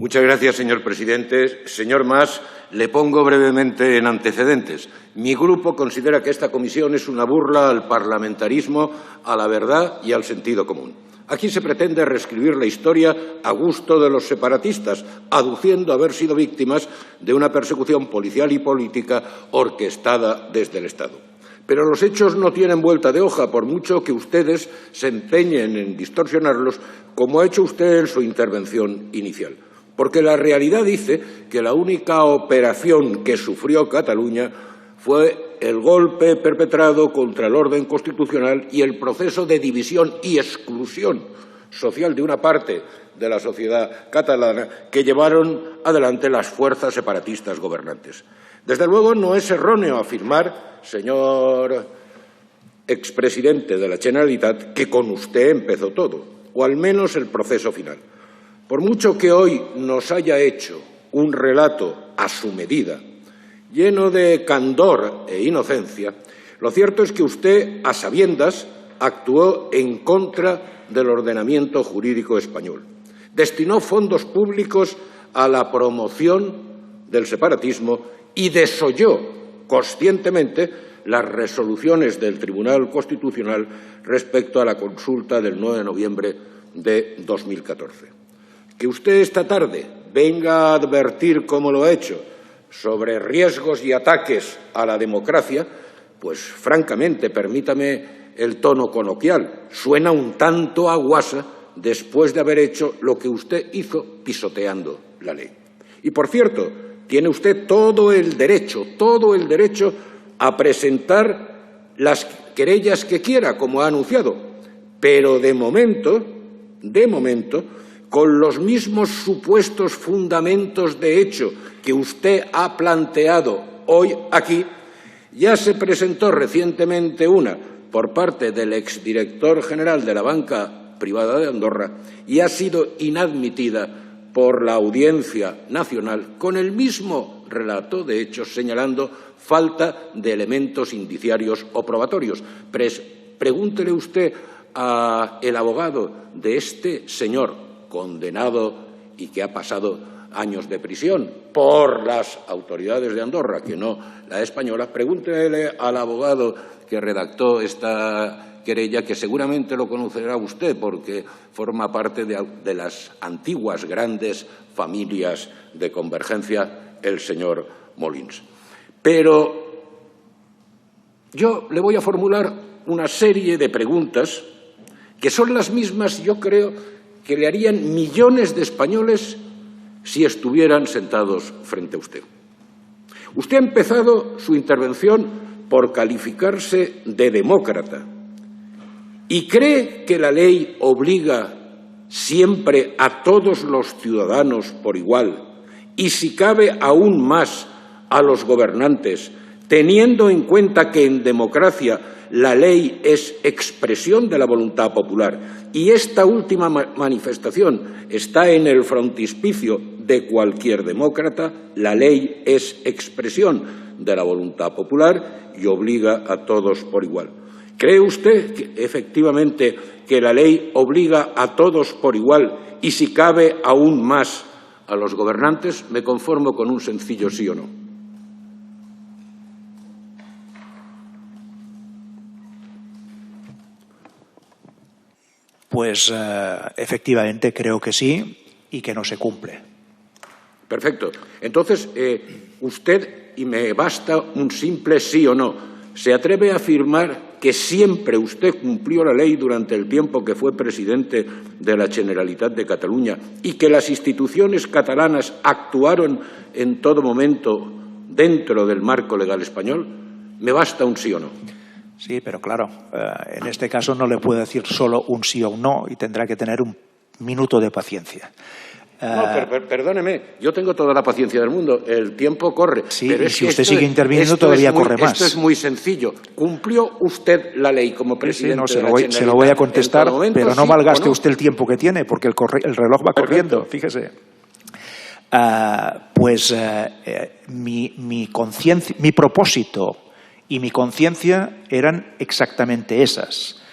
Muchas gracias, señor presidente. Señor Mas, le pongo brevemente en antecedentes. Mi grupo considera que esta comisión es una burla al parlamentarismo, a la verdad y al sentido común. Aquí se pretende reescribir la historia a gusto de los separatistas, aduciendo haber sido víctimas de una persecución policial y política orquestada desde el Estado. Pero los hechos no tienen vuelta de hoja, por mucho que ustedes se empeñen en distorsionarlos, como ha hecho usted en su intervención inicial. Porque la realidad dice que la única operación que sufrió Cataluña fue el golpe perpetrado contra el orden constitucional y el proceso de división y exclusión social de una parte de la sociedad catalana que llevaron adelante las fuerzas separatistas gobernantes. Desde luego, no es erróneo afirmar, señor expresidente de la Generalitat, que con usted empezó todo, o al menos el proceso final. Por mucho que hoy nos haya hecho un relato a su medida, lleno de candor e inocencia, lo cierto es que usted, a sabiendas, actuó en contra del ordenamiento jurídico español. Destinó fondos públicos a la promoción del separatismo y desoyó conscientemente las resoluciones del Tribunal Constitucional respecto a la consulta del 9 de noviembre de 2014. Que usted esta tarde venga a advertir, como lo ha hecho, sobre riesgos y ataques a la democracia, pues francamente, permítame el tono coloquial, suena un tanto a guasa después de haber hecho lo que usted hizo pisoteando la ley. Y, por cierto, tiene usted todo el derecho a presentar las querellas que quiera, como ha anunciado, pero de momento, con los mismos supuestos fundamentos de hecho que usted ha planteado hoy aquí, ya se presentó recientemente una por parte del exdirector general de la Banca Privada de Andorra y ha sido inadmitida por la Audiencia Nacional con el mismo relato de hechos señalando falta de elementos indiciarios o probatorios. Pregúntele usted al abogado de este señor condenado y que ha pasado años de prisión por las autoridades de Andorra, que no la española, pregúntele al abogado que redactó esta querella, que seguramente lo conocerá usted porque forma parte de las antiguas grandes familias de Convergencia, el señor Molins. Pero yo le voy a formular una serie de preguntas que son las mismas, yo creo, que le harían millones de españoles si estuvieran sentados frente a usted. Usted ha empezado su intervención por calificarse de demócrata y cree que la ley obliga siempre a todos los ciudadanos por igual y, si cabe, aún más a los gobernantes, teniendo en cuenta que en democracia la ley es expresión de la voluntad popular y esta última manifestación está en el frontispicio de cualquier demócrata. La ley es expresión de la voluntad popular y obliga a todos por igual. ¿Cree usted que, efectivamente, que la ley obliga a todos por igual y, si cabe, aún más a los gobernantes? Me conformo con un sencillo sí o no. Pues efectivamente creo que sí y que no se cumple. Perfecto. Entonces, usted, y me basta un simple sí o no, ¿se atreve a afirmar que siempre usted cumplió la ley durante el tiempo que fue presidente de la Generalitat de Cataluña y que las instituciones catalanas actuaron en todo momento dentro del marco legal español? Me basta un sí o no. Sí, pero claro, en este caso no le puedo decir solo un sí o un no y tendrá que tener un minuto de paciencia. No, perdóneme, yo tengo toda la paciencia del mundo, el tiempo corre. Sí, pero si usted sigue interviniendo todavía corre más. Esto es muy sencillo. ¿Cumplió usted la ley como presidente de la Generalitat? Se lo voy a contestar, pero no malgaste usted el tiempo que tiene, porque el reloj va corriendo, fíjese. Mi propósito y mi conciencia eran exactamente esas.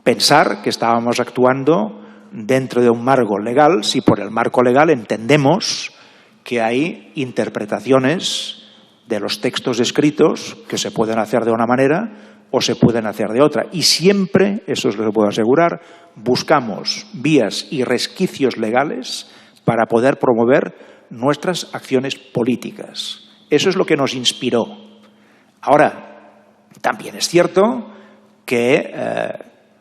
Pensar que estábamos actuando dentro de un marco legal si por el marco legal entendemos que hay interpretaciones de los textos escritos que se pueden hacer de una manera o se pueden hacer de otra. Y siempre, eso os lo puedo asegurar, buscamos vías y resquicios legales para poder promover nuestras acciones políticas. Eso es lo que nos inspiró. Ahora, también es cierto que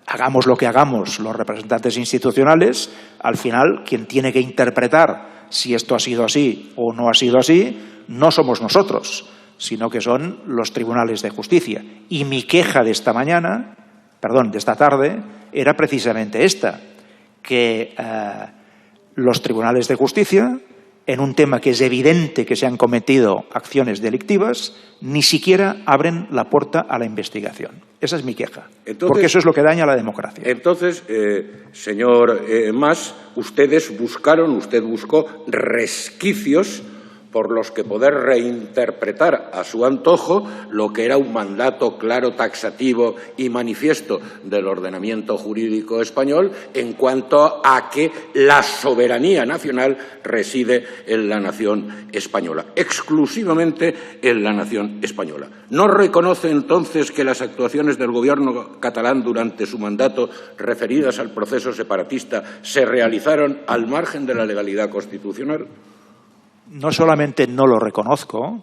hagamos lo que hagamos los representantes institucionales, al final quien tiene que interpretar si esto ha sido así o no ha sido así, no somos nosotros, sino que son los tribunales de justicia. Y mi queja de esta tarde, era precisamente esta, que los tribunales de justicia, en un tema que es evidente que se han cometido acciones delictivas, ni siquiera abren la puerta a la investigación. Esa es mi queja, porque eso es lo que daña a la democracia. Entonces, señor Mas, usted buscó resquicios por los que poder reinterpretar a su antojo lo que era un mandato claro, taxativo y manifiesto del ordenamiento jurídico español en cuanto a que la soberanía nacional reside en la nación española, exclusivamente en la nación española. ¿No reconoce entonces que las actuaciones del Gobierno catalán durante su mandato referidas al proceso separatista se realizaron al margen de la legalidad constitucional? No solamente no lo reconozco,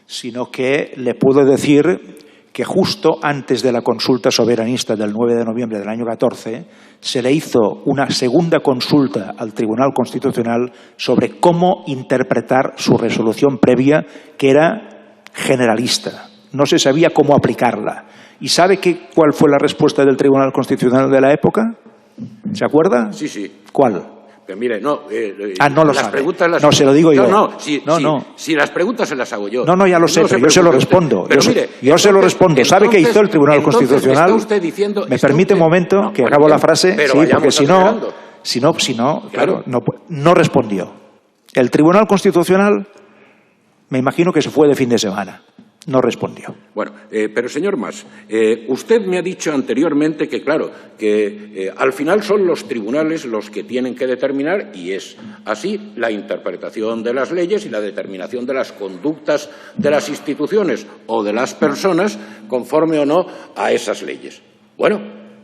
sino que le puedo decir que justo antes de la consulta soberanista del 9 de noviembre del año 14 se le hizo una segunda consulta al Tribunal Constitucional sobre cómo interpretar su resolución previa, que era generalista. No se sabía cómo aplicarla. ¿Y sabe cuál fue la respuesta del Tribunal Constitucional de la época? ¿Se acuerda? Sí, sí. ¿Cuál? Pero mire, no lo las sabe. Preguntas las... No, se lo digo yo. Si las preguntas se las hago yo. No, ya lo sé, pero yo se lo respondo. Yo se lo respondo. ¿Sabe qué hizo el Tribunal Constitucional? Está usted diciendo, ¿Me permite un momento que acabo la frase? Pero sí, porque si no, claro, claro, no respondió. El Tribunal Constitucional, me imagino que se fue de fin de semana. No respondió. Bueno, pero señor Mas, usted me ha dicho anteriormente que, claro, que al final son los tribunales los que tienen que determinar, y es así, la interpretación de las leyes y la determinación de las conductas de las instituciones o de las personas conforme o no a esas leyes. Bueno,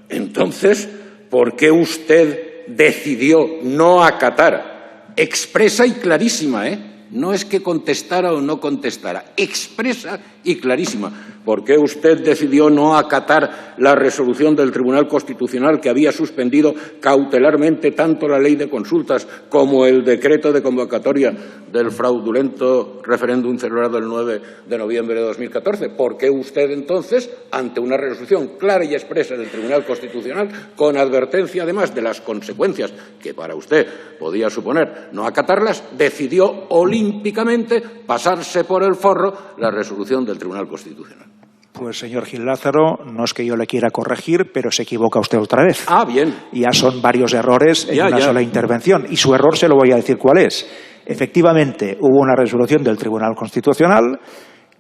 entonces, ¿por qué usted decidió no acatar? Expresa y clarísima, no es que contestara o no contestara, expresa y clarísima. ¿Por qué usted decidió no acatar la resolución del Tribunal Constitucional que había suspendido cautelarmente tanto la ley de consultas como el decreto de convocatoria del fraudulento referéndum celebrado el 9 de noviembre de 2014? ¿Por qué usted entonces, ante una resolución clara y expresa del Tribunal Constitucional, con advertencia además de las consecuencias que para usted podía suponer no acatarlas, decidió olímpicamente pasarse por el forro la resolución del Tribunal Constitucional? Pues, señor Gil Lázaro, no es que yo le quiera corregir, pero se equivoca usted otra vez. Ah, bien. Ya son varios errores en una sola intervención. Y su error se lo voy a decir cuál es. Efectivamente, hubo una resolución del Tribunal Constitucional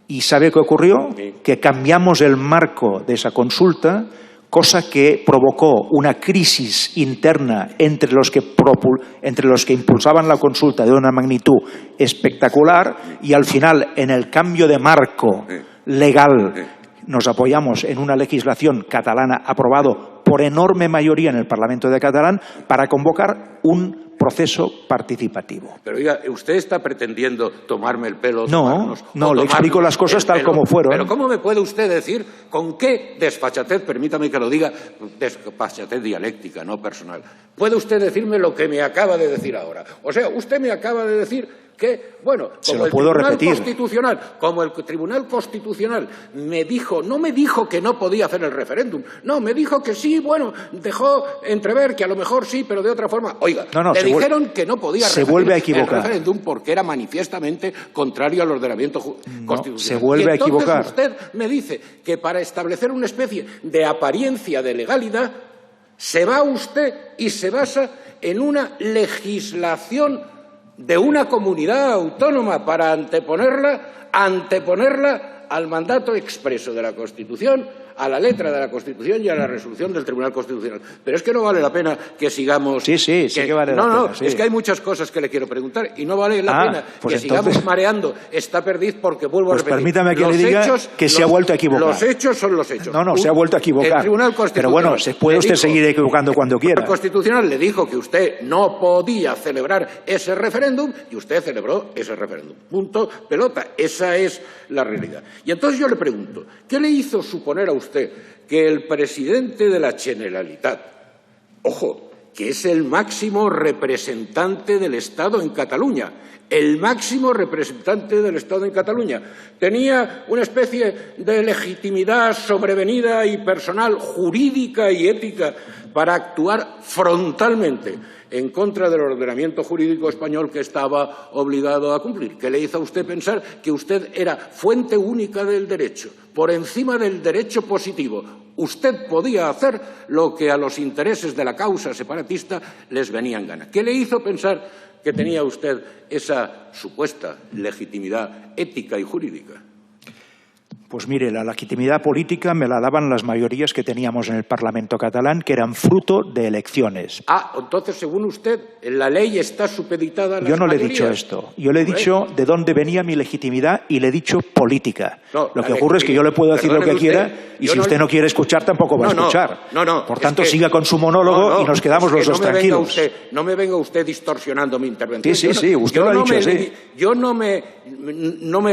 y ¿sabe qué ocurrió? Sí. Que cambiamos el marco de esa consulta, cosa que provocó una crisis interna entre los que impulsaban la consulta de una magnitud espectacular, y al final, en el cambio de marco legal, nos apoyamos en una legislación catalana aprobado por enorme mayoría en el Parlamento de Catalán para convocar un proceso participativo. Pero oiga, ¿usted está pretendiendo tomarme el pelo? No, le explico las cosas tal como fueron. Pero ¿cómo me puede usted decir con qué desfachatez, permítame que lo diga, desfachatez dialéctica, no personal, puede usted decirme lo que me acaba de decir ahora? O sea, usted me acaba de decir que, bueno, como el Tribunal Constitucional me dijo, no me dijo que no podía hacer el referéndum, no, me dijo que sí, bueno, dejó entrever que a lo mejor sí, pero de otra forma. Oiga, le dijeron que no podía hacer el referéndum porque era manifiestamente contrario al ordenamiento constitucional. Se vuelve a equivocar. Usted me dice que para establecer una especie de apariencia de legalidad se va usted y se basa en una legislación de una comunidad autónoma para anteponerla al mandato expreso de la Constitución, a la letra de la Constitución y a la resolución del Tribunal Constitucional. Pero es que no vale la pena que sigamos... Sí que vale la pena. No, es que hay muchas cosas que le quiero preguntar y no vale la pena pues que sigamos mareando esta perdiz porque vuelvo a repetir. Permítame que le diga que se ha vuelto a equivocar. Los hechos son los hechos. No, se ha vuelto a equivocar. El Tribunal Constitucional... Pero bueno, se puede usted seguir equivocando cuando quiera. El Constitucional le dijo que usted no podía celebrar ese referéndum y usted celebró ese referéndum. Punto, pelota. Esa es la realidad. Y entonces yo le pregunto, ¿qué le hizo suponer a usted que el presidente de la Generalitat, ojo, que es el máximo representante del Estado en Cataluña, el máximo representante del Estado en Cataluña, tenía una especie de legitimidad sobrevenida y personal, jurídica y ética, para actuar frontalmente en contra del ordenamiento jurídico español que estaba obligado a cumplir? ¿Qué le hizo a usted pensar que usted era fuente única del derecho, por encima del derecho positivo? Usted podía hacer lo que a los intereses de la causa separatista les venía en gana. ¿Qué le hizo pensar que tenía usted esa supuesta legitimidad ética y jurídica? Pues mire, la legitimidad política me la daban las mayorías que teníamos en el Parlamento catalán, que eran fruto de elecciones. Entonces, según usted, la ley está supeditada a las Yo no le he mayorías. dicho esto. Yo le he dicho de dónde venía mi legitimidad y le he dicho política. Lo que ocurre es que yo le puedo decir lo que quiera y si usted no quiere escuchar, tampoco va a escuchar. Por tanto, siga con su monólogo y nos quedamos los dos tranquilos. No me venga usted distorsionando mi intervención. Sí, usted lo ha dicho, sí. Yo no me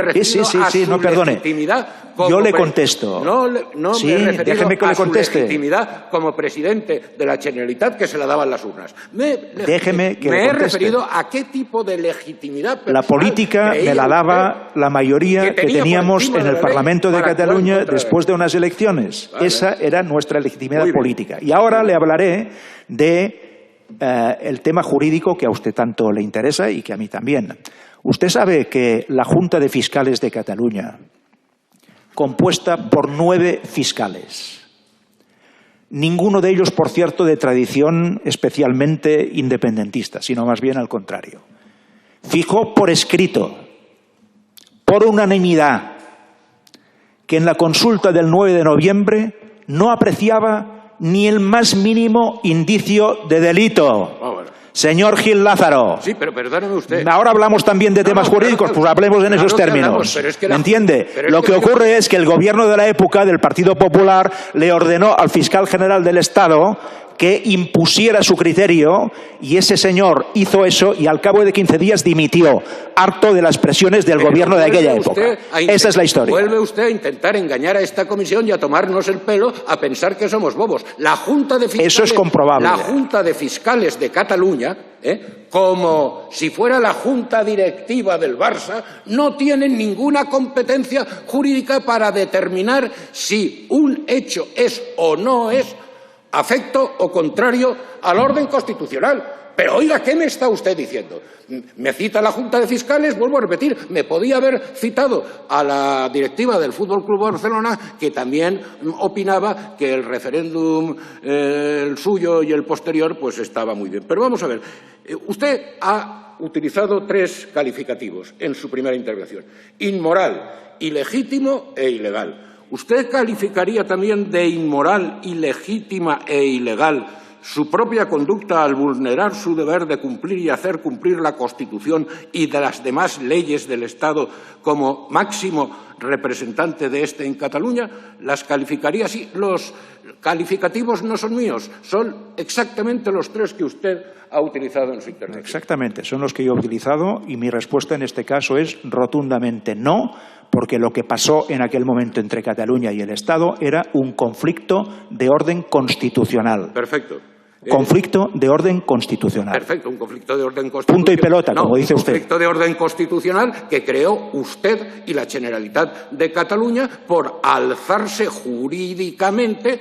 refiero a su legitimidad. Yo le contesto. No me he referido déjeme que a le conteste. su legitimidad como presidente de la Generalitat que se la daban las urnas. Déjeme que me le he conteste. referido a qué tipo de legitimidad personal la política me la daba la mayoría que teníamos en el Parlamento de Cataluña después de unas elecciones. Esa era nuestra legitimidad política. Y ahora le hablaré de el tema jurídico que a usted tanto le interesa y que a mí también. Usted sabe que la Junta de Fiscales de Cataluña, compuesta por 9 fiscales, ninguno de ellos, por cierto, de tradición especialmente independentista, sino más bien al contrario, fijó por escrito, por unanimidad, que en la consulta del 9 de noviembre no apreciaba ni el más mínimo indicio de delito. Señor Gil Lázaro. Sí, pero perdóneme usted. Ahora hablamos también de temas jurídicos, pues hablemos en esos términos. ¿Me entiende? Lo que ocurre es que el gobierno de la época del Partido Popular le ordenó al fiscal general del Estado que impusiera su criterio y ese señor hizo eso y al cabo de 15 días dimitió, harto de las presiones del gobierno de aquella época. Esa es la historia. Vuelve usted a intentar engañar a esta comisión y a tomarnos el pelo a pensar que somos bobos. La Junta de Fiscales, eso es comprobable. La Junta de Fiscales de Cataluña, como si fuera la Junta Directiva del Barça, no tiene ninguna competencia jurídica para determinar si un hecho es o no es afecto o contrario al orden constitucional. Pero oiga, ¿qué me está usted diciendo? Me cita la Junta de Fiscales, vuelvo a repetir, me podía haber citado a la directiva del Fútbol Club Barcelona, que también opinaba que el referéndum, el suyo y el posterior, pues estaba muy bien. Pero vamos a ver, usted ha utilizado 3 calificativos en su primera intervención: inmoral, ilegítimo e ilegal. ¿Usted calificaría también de inmoral, ilegítima e ilegal su propia conducta al vulnerar su deber de cumplir y hacer cumplir la Constitución y de las demás leyes del Estado como máximo representante de este en Cataluña? ¿Las calificaría así? Los calificativos no son míos, son exactamente los 3 que usted ha utilizado en su intervención. Exactamente, son los que yo he utilizado y mi respuesta en este caso es rotundamente no, porque lo que pasó en aquel momento entre Cataluña y el Estado era un conflicto de orden constitucional. Perfecto. Conflicto de orden constitucional. Perfecto, un conflicto de orden constitucional. Punto y pelota, como dice usted. Un conflicto de orden constitucional que creó usted y la Generalitat de Cataluña por alzarse jurídicamente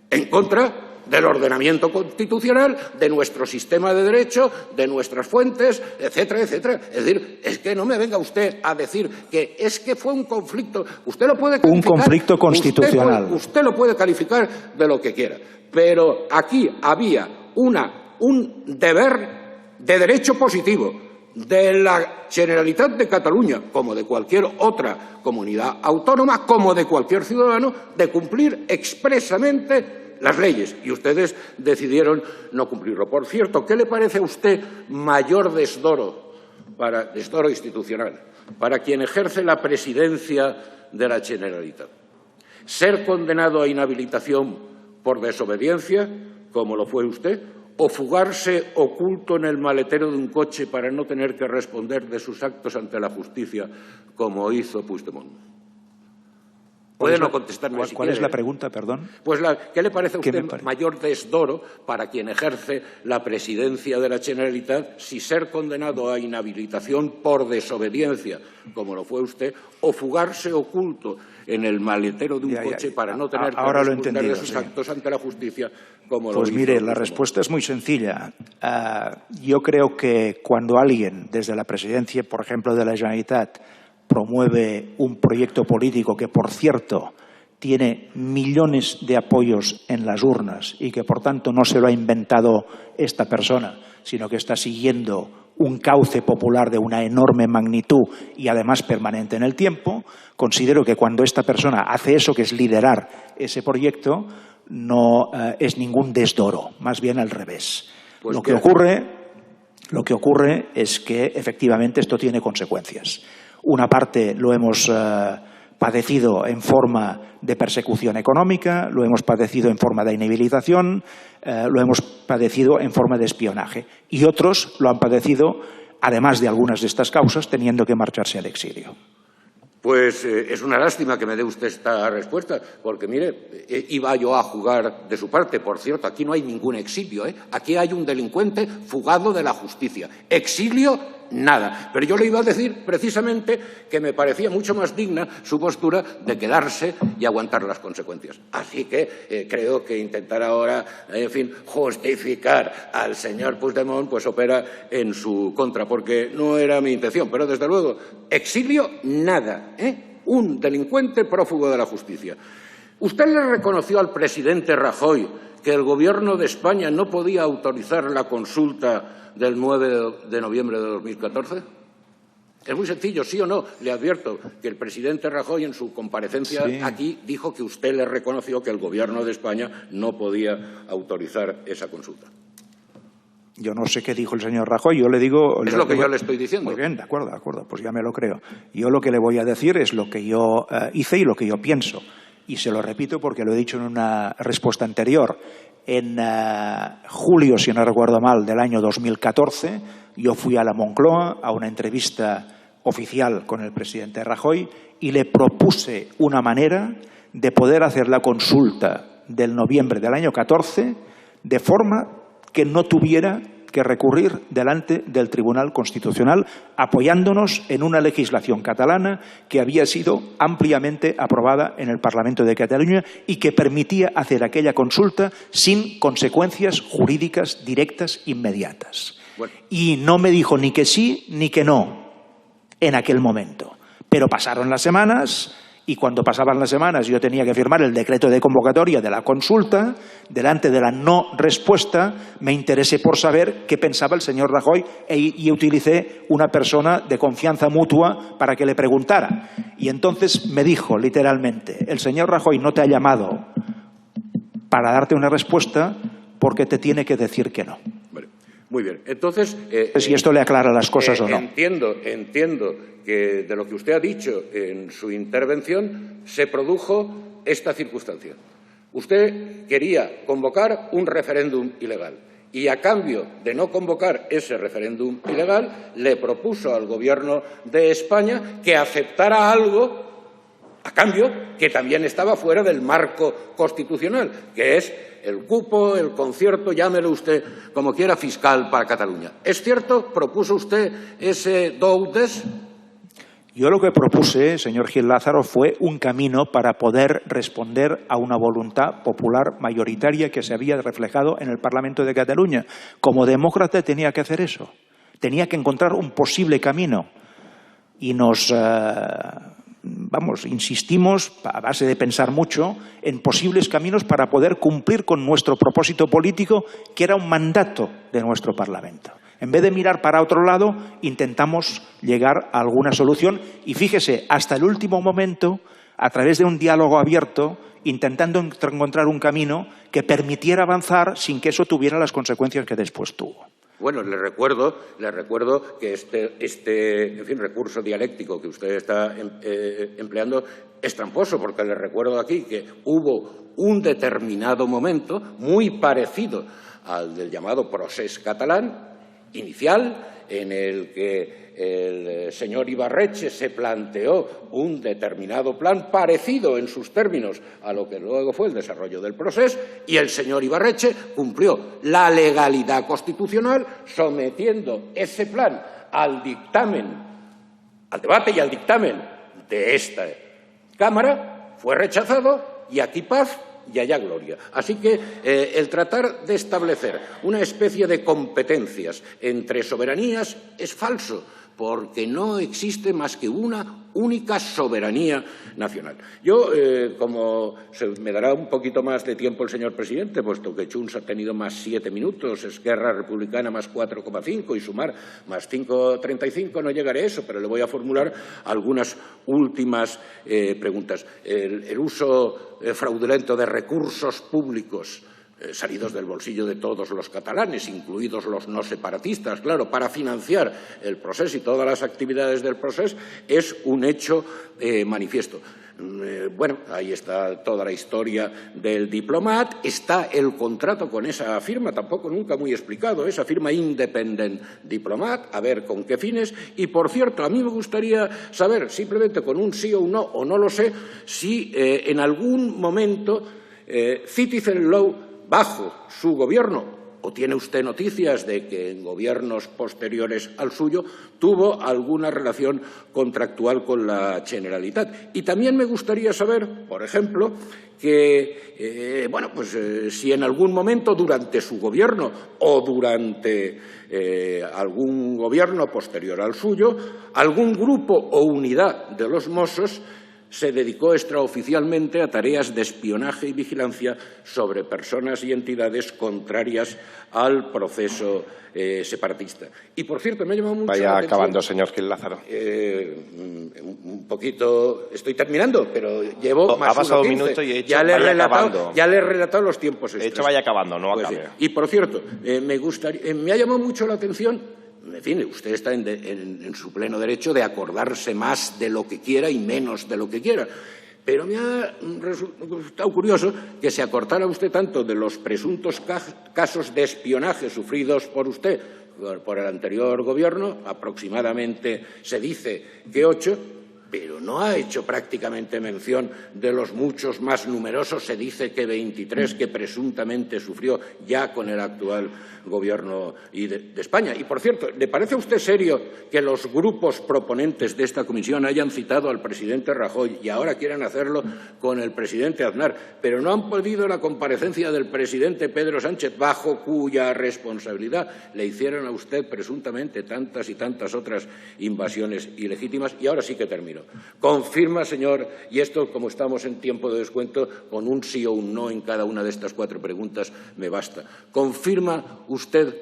en contra del ordenamiento constitucional, de nuestro sistema de derecho, de nuestras fuentes, etcétera, etcétera. Es decir, es que no me venga usted a decir que es que fue un conflicto. Usted lo puede calificar. Un conflicto constitucional. Usted lo puede calificar de lo que quiera. Pero aquí había un deber de derecho positivo de la Generalitat de Cataluña, como de cualquier otra comunidad autónoma, como de cualquier ciudadano, de cumplir expresamente las leyes. Y ustedes decidieron no cumplirlo. Por cierto, ¿qué le parece a usted mayor desdoro institucional para quien ejerce la presidencia de la Generalitat? ¿Ser condenado a inhabilitación por desobediencia, como lo fue usted, o fugarse oculto en el maletero de un coche para no tener que responder de sus actos ante la justicia, como hizo Puigdemont? Puede no contestarme si quiere. ¿Cuál es la pregunta, perdón? Pues ¿qué le parece a usted mayor desdoro para quien ejerce la presidencia de la Generalitat, si ser condenado a inhabilitación por desobediencia, como lo fue usted, o fugarse oculto en el maletero de un coche para no tener que responder de sus actos ante la justicia, como lo hizo? Pues mire, la respuesta es muy sencilla. Yo creo que cuando alguien, desde la presidencia, por ejemplo, de la Generalitat, promueve un proyecto político que, por cierto, tiene millones de apoyos en las urnas y que, por tanto, no se lo ha inventado esta persona, sino que está siguiendo un cauce popular de una enorme magnitud y, además, permanente en el tiempo, considero que cuando esta persona hace eso, que es liderar ese proyecto, no es ningún desdoro, más bien al revés. Pues lo que ocurre es que, efectivamente, esto tiene consecuencias. Una parte lo hemos padecido en forma de persecución económica, lo hemos padecido en forma de inhabilitación, lo hemos padecido en forma de espionaje. Y otros lo han padecido, además de algunas de estas causas, teniendo que marcharse al exilio. Pues es una lástima que me dé usted esta respuesta, porque, mire, iba yo a jugar de su parte. Por cierto, aquí no hay ningún exilio, ¿eh? Aquí hay un delincuente fugado de la justicia. Exilio, nada. Pero yo le iba a decir precisamente que me parecía mucho más digna su postura de quedarse y aguantar las consecuencias. Así que creo que intentar ahora, en fin, justificar al señor Puigdemont, pues opera en su contra, porque no era mi intención. Pero, desde luego, exilio, nada. Un delincuente prófugo de la justicia. ¿Usted le reconoció al presidente Rajoy que el Gobierno de España no podía autorizar la consulta del 9 de noviembre de 2014? Es muy sencillo, sí o no. Le advierto que el presidente Rajoy, en su comparecencia aquí, dijo que usted le reconoció que el Gobierno de España no podía autorizar esa consulta. Yo no sé qué dijo el señor Rajoy, yo le digo... Es lo que yo le estoy diciendo. Muy bien, de acuerdo, pues ya me lo creo. Yo lo que le voy a decir es lo que yo hice y lo que yo pienso. Y se lo repito porque lo he dicho en una respuesta anterior. En julio, si no recuerdo mal, del año 2014, yo fui a la Moncloa a una entrevista oficial con el presidente Rajoy y le propuse una manera de poder hacer la consulta del noviembre del año 14 de forma que no tuviera que recurrir delante del Tribunal Constitucional, apoyándonos en una legislación catalana que había sido ampliamente aprobada en el Parlamento de Cataluña y que permitía hacer aquella consulta sin consecuencias jurídicas directas inmediatas. Bueno. Y no me dijo ni que sí ni que no en aquel momento. Pero pasaron las semanas... Y cuando pasaban las semanas yo tenía que firmar el decreto de convocatoria de la consulta, delante de la no respuesta me interesé por saber qué pensaba el señor Rajoy y utilicé una persona de confianza mutua para que le preguntara. Y entonces me dijo literalmente, el señor Rajoy no te ha llamado para darte una respuesta porque te tiene que decir que no. Vale. Muy bien. Entonces... si esto le aclara las cosas o no. Entiendo que de lo que usted ha dicho en su intervención se produjo esta circunstancia. Usted quería convocar un referéndum ilegal y, a cambio de no convocar ese referéndum ilegal, le propuso al Gobierno de España que aceptara algo a cambio que también estaba fuera del marco constitucional, que es el cupo, el concierto, llámelo usted como quiera, fiscal para Cataluña. ¿Es cierto? ¿Propuso usted ese do des? Yo lo que propuse, señor Gil Lázaro, fue un camino para poder responder a una voluntad popular mayoritaria que se había reflejado en el Parlamento de Cataluña. Como demócrata tenía que hacer eso. Tenía que encontrar un posible camino. Y insistimos, a base de pensar mucho, en posibles caminos para poder cumplir con nuestro propósito político, que era un mandato de nuestro Parlamento. En vez de mirar para otro lado, intentamos llegar a alguna solución y fíjese, hasta el último momento, a través de un diálogo abierto, intentando encontrar un camino que permitiera avanzar sin que eso tuviera las consecuencias que después tuvo. Bueno, le recuerdo que este recurso dialéctico que usted está empleando es tramposo, porque le recuerdo aquí que hubo un determinado momento muy parecido al del llamado procés catalán inicial, en el que el señor Ibarretxe se planteó un determinado plan parecido en sus términos a lo que luego fue el desarrollo del proceso, y el señor Ibarretxe cumplió la legalidad constitucional sometiendo ese plan al dictamen, al debate y al dictamen de esta Cámara. Fue rechazado y aquí paz y allá gloria. Así que el tratar de establecer una especie de competencias entre soberanías es falso, porque no existe más que una única soberanía nacional. Yo, como me dará un poquito más de tiempo el señor presidente, puesto que Junts ha tenido más 7 minutos, Esquerra Republicana más 4,5 y Sumar más 5,35, no llegaré a eso, pero le voy a formular algunas últimas preguntas. El uso fraudulento de recursos públicos salidos del bolsillo de todos los catalanes, incluidos los no separatistas, claro, para financiar el proceso y todas las actividades del proceso, es un hecho manifiesto. Bueno, ahí está toda la historia del Diplomat, está el contrato con esa firma, tampoco nunca muy explicado, esa firma Independent Diplomat, a ver con qué fines. Y, por cierto, a mí me gustaría saber, simplemente con un sí o un no, o no lo sé, si en algún momento Citizen Law, bajo su gobierno, o tiene usted noticias de que en gobiernos posteriores al suyo tuvo alguna relación contractual con la Generalitat. Y también me gustaría saber, por ejemplo, que si en algún momento durante su gobierno o durante algún gobierno posterior al suyo, algún grupo o unidad de los Mossos se dedicó extraoficialmente a tareas de espionaje y vigilancia sobre personas y entidades contrarias al proceso separatista. Y, por cierto, me ha llamado mucho la atención. Acabando, señor Gil Lázaro. Un poquito. Estoy terminando, pero llevo más ha pasado 1,15. Un minuto y he hecho ya le he relatado los tiempos extras. He hecho vaya acabando, no pues acabe. Y, por cierto, me ha llamado mucho la atención. En fin, usted está en su pleno derecho de acordarse más de lo que quiera y menos de lo que quiera. Pero me ha resultado curioso que se acordara usted tanto de los presuntos casos de espionaje sufridos por usted por el anterior gobierno, aproximadamente se dice que 8, pero no ha hecho prácticamente mención de los muchos más numerosos, se dice que 23, que presuntamente sufrió ya con el actual Gobierno de España. Y, por cierto, ¿le parece a usted serio que los grupos proponentes de esta comisión hayan citado al presidente Rajoy y ahora quieran hacerlo con el presidente Aznar, pero no han pedido la comparecencia del presidente Pedro Sánchez, bajo cuya responsabilidad le hicieron a usted presuntamente tantas y tantas otras invasiones ilegítimas? Y ahora sí que termino. Confirma, señor, y esto, como estamos en tiempo de descuento, con un sí o un no en cada una de estas 4 preguntas me basta. ¿Confirma usted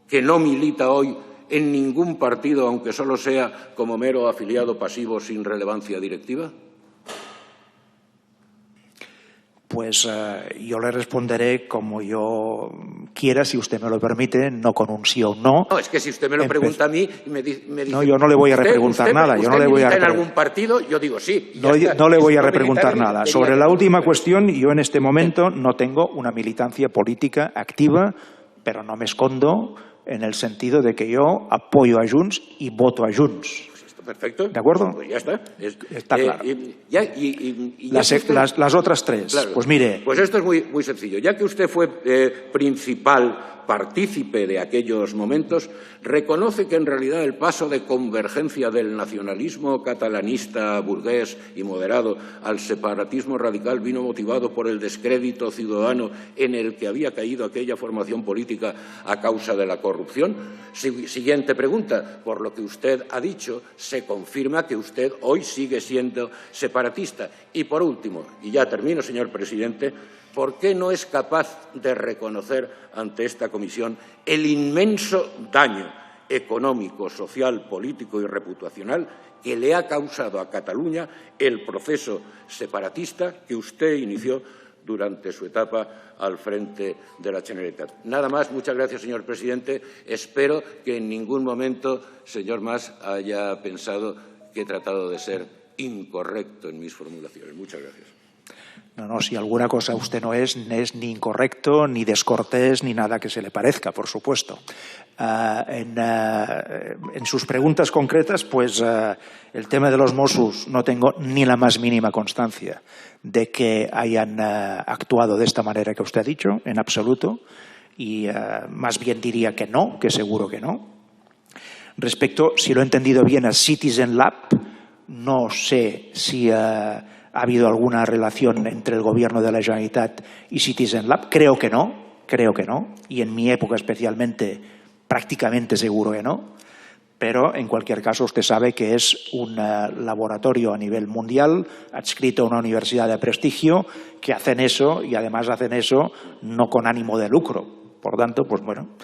que no milita hoy en ningún partido, aunque solo sea como mero afiliado pasivo sin relevancia directiva? Pues yo le responderé como yo quiera, si usted me lo permite, no con un sí o un no. No, es que si usted me lo pregunta a mí y me dice... No, yo no le voy a repreguntar nada. Yo no le voy a en algún partido, yo digo sí. No le voy a repreguntar nada. Sobre la última cuestión, yo en este momento no tengo una militancia política activa, pero no me escondo en el sentido de que yo apoyo a Junts y voto a Junts. Perfecto. ¿De acuerdo? Pues ya está. Está claro. Las otras 3. Claro. Pues mire. Pues esto es muy sencillo. Ya que usted fue principal partícipe de aquellos momentos, reconoce que en realidad el paso de convergencia del nacionalismo catalanista burgués y moderado al separatismo radical vino motivado por el descrédito ciudadano en el que había caído aquella formación política a causa de la corrupción. Siguiente pregunta. Por lo que usted ha dicho, se confirma que usted hoy sigue siendo separatista. Y por último, y ya termino, señor presidente, ¿por qué no es capaz de reconocer ante esta comisión el inmenso daño económico, social, político y reputacional que le ha causado a Cataluña el proceso separatista que usted inició durante su etapa al frente de la Generalitat? Nada más. Muchas gracias, señor presidente. Espero que en ningún momento, señor Mas, haya pensado que he tratado de ser incorrecto en mis formulaciones. Muchas gracias. No, si alguna cosa usted no es ni incorrecto, ni descortés, ni nada que se le parezca, por supuesto. En sus preguntas concretas, pues el tema de los Mossos no tengo ni la más mínima constancia de que hayan actuado de esta manera que usted ha dicho, en absoluto, y más bien diría que no, que seguro que no. Respecto, si lo he entendido bien, a Citizen Lab, no sé si ha habido alguna relación entre el Gobierno de la Generalitat y Citizen Lab. Creo que no, y en mi época especialmente prácticamente seguro que no, pero en cualquier caso usted sabe que es un laboratorio a nivel mundial adscrito a una universidad de prestigio que hacen eso y además hacen eso no con ánimo de lucro. Por tanto, pues bueno,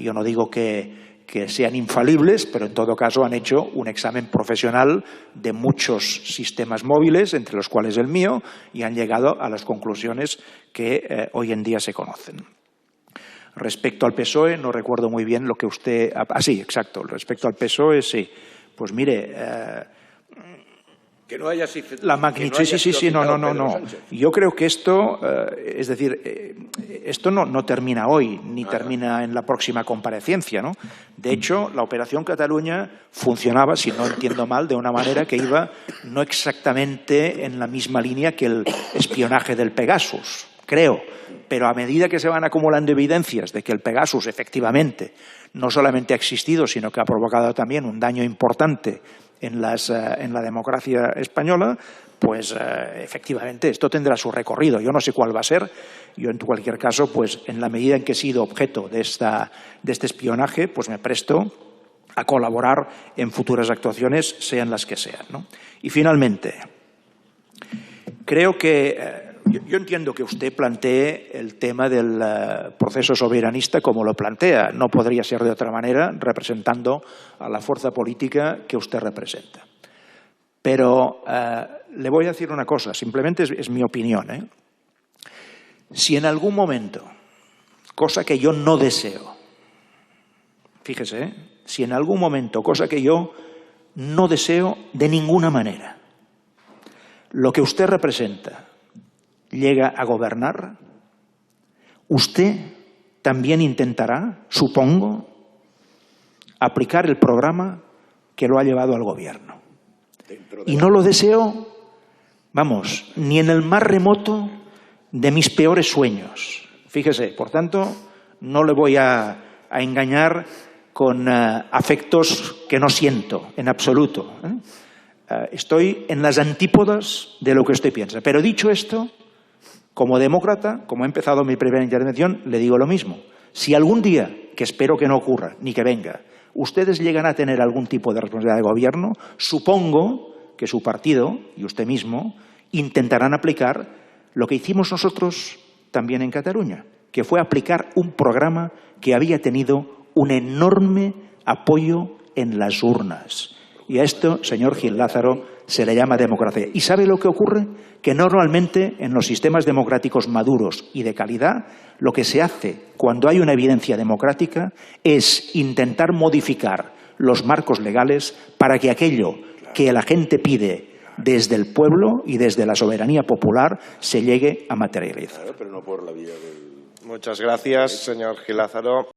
yo no digo que sean infalibles, pero en todo caso han hecho un examen profesional de muchos sistemas móviles, entre los cuales el mío, y han llegado a las conclusiones que hoy en día se conocen. Respecto al PSOE, no recuerdo muy bien lo que usted... sí, exacto. Respecto al PSOE, sí. Pues mire... que no haya la magnitud, sí, no. Yo creo que esto, es decir, esto no termina hoy, ni termina en la próxima comparecencia, ¿no? De hecho, la Operación Cataluña funcionaba, si no entiendo mal, de una manera que iba no exactamente en la misma línea que el espionaje del Pegasus, creo. Pero a medida que se van acumulando evidencias de que el Pegasus efectivamente no solamente ha existido, sino que ha provocado también un daño importante en la democracia española, pues efectivamente esto tendrá su recorrido. Yo no sé cuál va a ser. Yo, en cualquier caso, pues en la medida en que he sido objeto de este espionaje, pues me presto a colaborar en futuras actuaciones, sean las que sean, ¿no? Y finalmente, creo que... Yo entiendo que usted plantee el tema del proceso soberanista como lo plantea. No podría ser de otra manera representando a la fuerza política que usted representa. Pero le voy a decir una cosa, simplemente es mi opinión, ¿eh? Si en algún momento, cosa que yo no deseo, fíjese, si en algún momento, cosa que yo no deseo de ninguna manera, lo que usted representa llega a gobernar, usted también intentará, supongo, aplicar el programa que lo ha llevado al gobierno. Y no lo deseo, vamos, ni en el más remoto de mis peores sueños. Fíjese, por tanto, no le voy a engañar con afectos que no siento en absoluto. Estoy en las antípodas de lo que usted piensa. Pero dicho esto, como demócrata, como he empezado mi primera intervención, le digo lo mismo. Si algún día, que espero que no ocurra, ni que venga, ustedes llegan a tener algún tipo de responsabilidad de gobierno, supongo que su partido y usted mismo intentarán aplicar lo que hicimos nosotros también en Cataluña, que fue aplicar un programa que había tenido un enorme apoyo en las urnas. Y a esto, señor Gil Lázaro, se le llama democracia. ¿Y sabe lo que ocurre? Que normalmente en los sistemas democráticos maduros y de calidad, lo que se hace cuando hay una evidencia democrática es intentar modificar los marcos legales para que aquello que la gente pide desde el pueblo y desde la soberanía popular se llegue a materializar. Muchas gracias, señor Gil Lázaro.